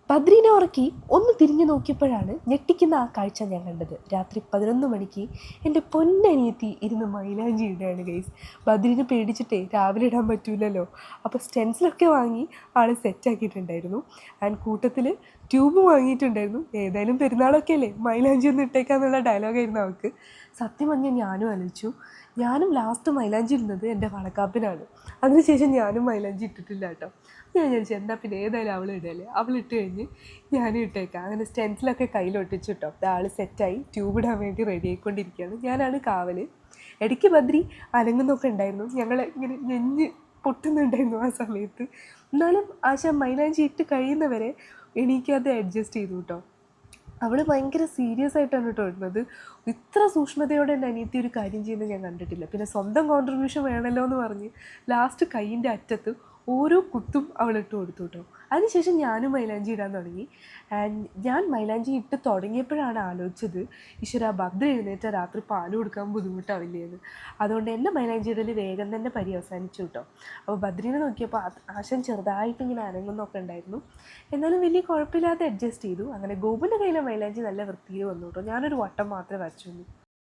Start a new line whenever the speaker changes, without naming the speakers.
ബദ്രീനെ ഉറക്കി ഒന്ന് തിരിഞ്ഞു നോക്കിയപ്പോഴാണ് ഞെട്ടിക്കുന്ന ആ കാഴ്ച ഞാൻ കണ്ടത്. രാത്രി 11 മണിക്ക് എൻ്റെ പൊന്നനിയത്തി ഇരുന്ന് മൈലാഞ്ചി ഇടുകയാണ് ഗൈസ്. ബദ്രീനെ പേടിച്ചിട്ടേ രാവിലെ ഇടാൻ പറ്റൂലല്ലോ. അപ്പോൾ സ്റ്റെൻസിലൊക്കെ വാങ്ങി ആൾ സെറ്റാക്കിയിട്ടുണ്ടായിരുന്നു. ആൻഡ് കൂട്ടത്തിൽ ട്യൂബ് വാങ്ങിയിട്ടുണ്ടായിരുന്നു. ഏതായാലും പെരുന്നാളൊക്കെ അല്ലേ, മൈലാഞ്ചി ഒന്ന് ഇട്ടേക്കാന്നുള്ള ഡയലോഗായിരുന്നു അവൾക്ക്. സത്യം പറഞ്ഞാൽ ഞാനും ആലോചിച്ചു. ഞാനും ലാസ്റ്റ് മൈലാഞ്ചി ഇടുന്നത് എൻ്റെ വളക്കാപ്പിനാണ്. അതിനുശേഷം ഞാനും മൈലാഞ്ചി ഇട്ടിട്ടില്ല കേട്ടോ. ഞാൻ വിചാരിച്ചു എന്നാൽ പിന്നെ ഏതായാലും അവൾ ഇടല്ലേ, അവൾ ഇട്ട് കഴിഞ്ഞ് ഞാനും ഇട്ടേക്കാം. അങ്ങനെ സ്റ്റെൻസിലൊക്കെ കയ്യിലൊട്ടിച്ചു കേട്ടോ. ആൾ സെറ്റായി ട്യൂബ് ഇടാൻ വേണ്ടി റെഡി ആയിക്കൊണ്ടിരിക്കുകയാണ്. ഞാനാണ് കാവൽ. ഇടയ്ക്ക് ബദ്രി അനങ്ങുന്നൊക്കെ ഉണ്ടായിരുന്നു. ഞങ്ങൾ ഇങ്ങനെ ഞെഞ്ഞ് പൊട്ടുന്നുണ്ടായിരുന്നു ആ സമയത്ത്. എന്നാലും ആശ മൈലാഞ്ചി ഇട്ട് കഴിയുന്നവരെ എണീക്കാതെ അഡ്ജസ്റ്റ് ചെയ്തു കേട്ടോ. അവൾ ഭയങ്കര സീരിയസ് ആയിട്ടാണ് കേട്ടോ ഇടുന്നത്. ഇത്ര സൂക്ഷ്മതയോടെ എൻ്റെ അനിയത്തി ഒരു കാര്യം ചെയ്യുന്നത് ഞാൻ കണ്ടിട്ടില്ല. പിന്നെ സ്വന്തം കോൺട്രിബ്യൂഷൻ വേണമല്ലോ എന്ന് പറഞ്ഞ് ലാസ്റ്റ് കൈയിൻ്റെ അറ്റത്ത് ഓരോ കുത്തും അവൾ ഇട്ട് കൊടുത്തു കേട്ടോ. അതിനുശേഷം ഞാനും മൈലാഞ്ചി ഇടാൻ തുടങ്ങി. ആൻഡ് ഞാൻ മൈലാഞ്ചി ഇട്ട് തുടങ്ങിയപ്പോഴാണ് ആലോചിച്ചത്, ഈശ്വര ഭദ്ര എഴുന്നേറ്റ രാത്രി പാല് കൊടുക്കാൻ ബുദ്ധിമുട്ടാവില്ലേന്ന്. അതുകൊണ്ട് എൻ്റെ മൈലാഞ്ചി ഇടൽ വേഗം തന്നെ പര്യവസാനിച്ചു കേട്ടോ. അപ്പോൾ ബദ്രീനെ നോക്കിയപ്പോൾ ആശൻ ചെറുതായിട്ട് ഇങ്ങനെ അനങ്ങുന്നൊക്കെ ഉണ്ടായിരുന്നു. എന്നാലും വലിയ കുഴപ്പമില്ലാതെ അഡ്ജസ്റ്റ് ചെയ്തു. അങ്ങനെ ഗോപുവിൻ്റെ കയ്യിലെ മൈലാഞ്ചി നല്ല വൃത്തിയിൽ വന്നു കേട്ടോ. ഞാനൊരു വട്ടം മാത്രമേ വരച്ചുള്ളൂ.